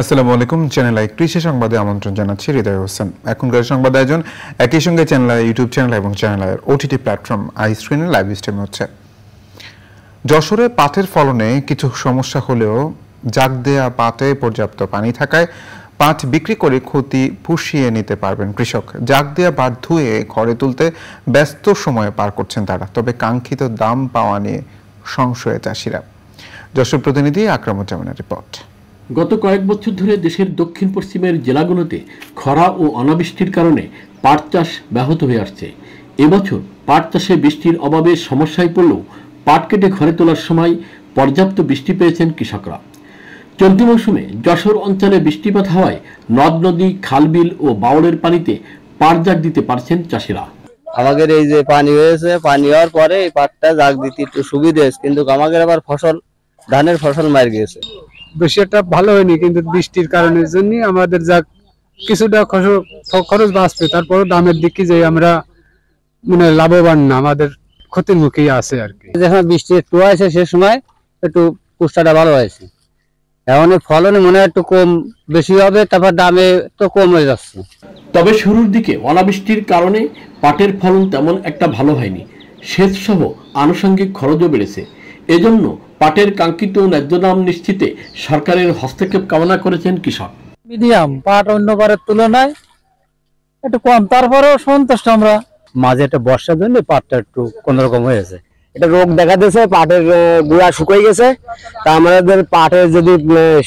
আসসালামু আলাইকুম। Channel i কৃষি সংবাদে আমন্ত্রণ জানাচ্ছি হৃদয় হোসেন। এখনকার সংবাদ আয়োজন একই সঙ্গে চ্যানেল আই ইউটিউব চ্যানেল এবং চ্যানেল আইয়ের ওটিটি প্ল্যাটফর্ম আই স্ক্রিনে লাইভ স্ট্রিম হচ্ছে। যশোরে পাটের ফলনে কিছু সমস্যা হলেও জাগ দেয়া পাটে পর্যাপ্ত পানি থাকায় পাট বিক্রি করে ক্ষতি পুষিয়ে নিতে পারবেন কৃষক। জাগ দেয়া পাট ধুয়ে ঘরে তুলতে ব্যস্ত সময়ে পার করছেন তারা, তবে কাঙ্ক্ষিত দাম পাওয়া নিয়ে সংশয়ে চাষিরা। যশোর প্রতিনিধি আকরামুজ্জামানের রিপোর্ট। গত কয়েক বছর ধরে দেশের দক্ষিণ পশ্চিমের জেলাগুলোতে খরা ও অনাবৃষ্টির কারণে পাট চাষ ব্যাহত হয়ে আসছে। এবছর পাট চাষে বৃষ্টির অভাবে সমস্যায় পড়লেও পাট কেটে ঘরে তোলার সময় পর্যাপ্ত বৃষ্টি পেয়েছেন কৃষকরা। চলতি মৌসুমে যশোর অঞ্চলে বৃষ্টিপাত হওয়ায় নদ নদী, খালবিল ও বাওড়ের পানিতে পাট জাগ দিতে পারছেন চাষিরা। আমাদের এই যে পানি হয়েছে, পানি হওয়ার পরে এই পাটটা জাগ দিতে একটু সুবিধা হয়েছে, কিন্তু আমাদের আবার ধানের ফসল মার গিয়েছে। বেশি একটা ভালো হয়নি, কিন্তু বৃষ্টির কারণের জন্য আমাদের যা কিছুটা খরচ বাঁচবে, তারপর দামের দিকে যে আমরা মানে লাভবান না, আমাদের ক্ষতির মুখেই আছে আর কি। যখন বৃষ্টি একটু আছে সে সময় একটু পুষ্টাটা ভালো হয়েছে। এখন ফলনে মনে হয় একটু কম বেশি হবে, তারপর দামে তো কম হয়ে যাচ্ছে। তবে শুরুর দিকে অনাবৃষ্টির কারণে পাটের ফলন তেমন একটা ভালো হয়নি। সেচ সহ আনুষঙ্গিক খরচও বেড়েছে। এজন্য পাটের কাঙ্ক্ষিত ন্যায্য দাম নিশ্চিতে সরকারের হস্তক্ষেপ কামনা করেছেন কৃষক। মিডিয়াম পাট অন্য বারের তুলনায় একটু কম, তারপরেও সন্তুষ্ট আমরা। মাঝে একটা বর্ষার জন্য পাটটা একটু কোন রকম হয়েছে, এটা রোগ দেখা দিয়েছে, পাটের গুঁড়া শুকিয়ে গেছে। তা আমাদের পাটের যদি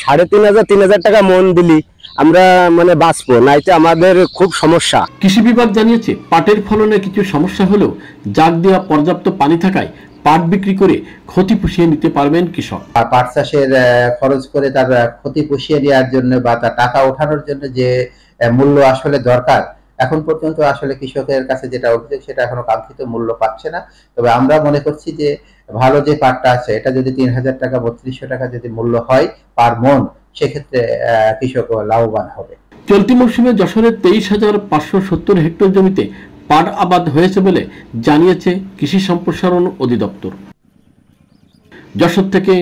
3,500 টাকা মন দিলি আমরা মানে বাঁচবো, নাইতে আমাদের খুব সমস্যা। কৃষি বিভাগ জানিয়েছে পাটের ফলনে কিছু সমস্যা হলেও জাগ দেওয়া পর্যাপ্ত পানি থাকায় পাট বিক্রি করে ক্ষতি পুষিয়ে নিতে পারবেন কৃষক। পাট চাষের খরচ করে তার ক্ষতি পুষিয়ে নেওয়ার জন্য বা তার টাকা ওঠানোর জন্য যে মূল্য আসলে দরকার, এখন পর্যন্ত আসলে কৃষকের কাছে যেটা অভিযোগ সেটা এখনো কাঙ্ক্ষিত মূল্য পাচ্ছে না। তবে আমরা মনে করছি যে ভালো যে পাটটা আছে এটা যদি 3,000 টাকা 3200 টাকা যদি মূল্য হয় পার মন, সেক্ষেত্রে কৃষক লাভবান হবে। চলতি মৌসুমে যশোরের 23,570 হেক্টর জমিতে পাট আবাদ হয়েছে বলে জানিয়েছে কৃষি সম্প্রসারণ অধিদপ্তর। যশোর থেকে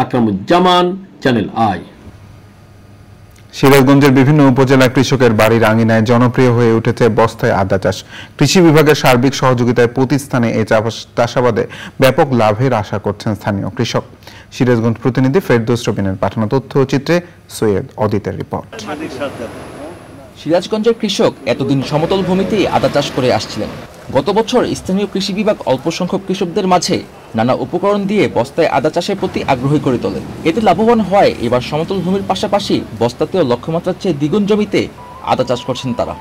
আকরামুজ্জামান, চ্যানেল আই। সিরাজগঞ্জের বিভিন্ন উপজেলা কৃষকের বাড়ির আঙিনায় জনপ্রিয় হয়ে উঠেছে বস্তায় আদা চাষ। কৃষি বিভাগের সার্বিক সহযোগিতায় প্রতি স্থানে এই চাষাবাদে ব্যাপক লাভের আশা করছেন স্থানীয় কৃষক। সিরাজগঞ্জ প্রতিনিধি ফেরদৌস রবিনের পাঠানো তথ্য চিত্রে সৈয়দ অদিতের রিপোর্ট। সিরাজগঞ্জের কৃষক এতদিন সমতল ভূমিতেই আদা চাষ করে আসছিলেন। গত বছর স্থানীয় কৃষি বিভাগ অল্প সংখ্যক কৃষকদের মাঝে নানা উপকরণ দিয়ে বস্তায় আদা চাষের প্রতি আগ্রহী করে তোলে। এতে লাভবান হওয়ায় এবার সমতল ভূমির পাশাপাশি বস্তাতেও লক্ষ্যমাত্রার চেয়ে দ্বিগুণ জমিতে আদা চাষ করছেন তারা।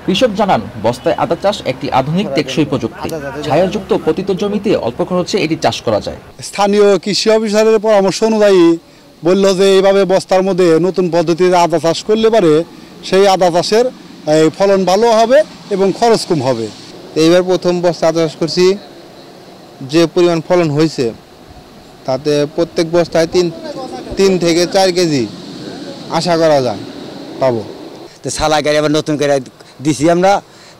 কৃষক জানান, বস্তায় আদা চাষ একটি আধুনিক টেকসই প্রযুক্তি। ছায়াযুক্ত পতিত জমিতে অল্প খরচে এটি চাষ করা যায়। স্থানীয় কৃষি অফিসারের পরামর্শ অনুযায়ী বলল যে এইভাবে বস্তার মধ্যে নতুন পদ্ধতিতে আদা চাষ করলে পারে সেই আদা চাষের ফলন ভালো হবে এবং খরচ কম হবে। এইবার প্রথম বস্তা আদা চাষ করছি, যে পরিমাণ ফলন হয়েছে তাতে প্রত্যেক বস্তায় 3 থেকে 4 কেজি আশা করা যায় পাবো। তো সালা গাড়ি আবার নতুন করে দিছি আমরা,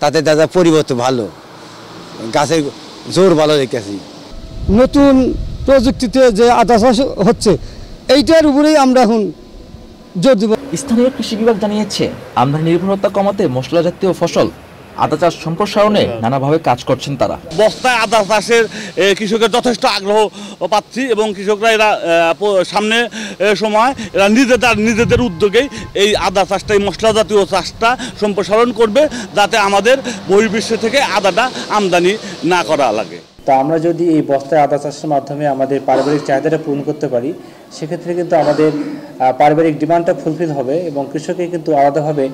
তাতে দাদা পরিবর্তন ভালো, গাছের জোর ভালো দেখতেছি। নতুন প্রযুক্তিতে যে আদা চাষ হচ্ছে এইটার উপরেই আমরা এখন জোর দেব। স্থানীয় কৃষি বিভাগ জানিয়েছে, আমদানি নির্ভরতা কমাতে মশলা জাতীয় ফসল আদা চাষ সম্প্রসারণে নানাভাবে কাজ করছেন তারা। বস্তায় আদা চাষের কৃষকের যথেষ্ট আগ্রহ পাচ্ছি এবং কৃষকরা এরা সামনে সময় এরা নিজেদের উদ্যোগেই এই আদা চাষটা, এই মশলা জাতীয় চাষটা সম্প্রসারণ করবে, যাতে আমাদের বহির্বিশ্ব থেকে আদাটা আমদানি না করা লাগে। তা আমরা যদি এই বস্তায় আদা চাষের মাধ্যমে আমাদের পারিবারিক চাহিদাটা পূরণ করতে পারি, সেক্ষেত্রে কিন্তু আমাদের পারিবারিক ডিমান্ডটা ফুলফিল হবে এবং কৃষককে কিন্তু আলাদাভাবে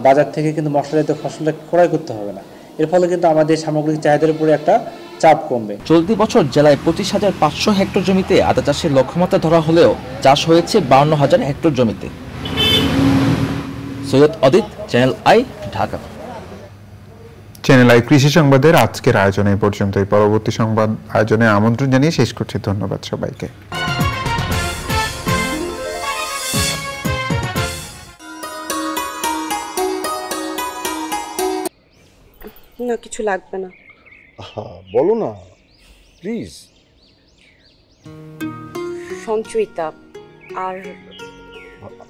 বাজার থেকে কিন্তু মশলাজাতীয় ফসলটা ক্রয় করতে হবে না। এর ফলে কিন্তু আমাদের সামগ্রিক চাহিদার উপরে একটা চাপ কমবে। চলতি বছর জেলায় 25,500 হেক্টর জমিতে আদা চাষের লক্ষ্যমাত্রা ধরা হলেও চাষ হয়েছে 52,000 হেক্টর জমিতে। Syed Adit, Channel i, Dhaka. Channel i কৃষি সংবাদের আজকের আয়োজনে পর্যন্তই। পরবর্তী সংবাদ আয়োজনে আমন্ত্রণ জানিয়ে শেষ করছি। ধন্যবাদ সবাইকে। না, কিছু লাগবে না। বলো না প্লিজ। সঞ্চয়িতা আর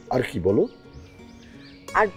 আর কি বলো? আর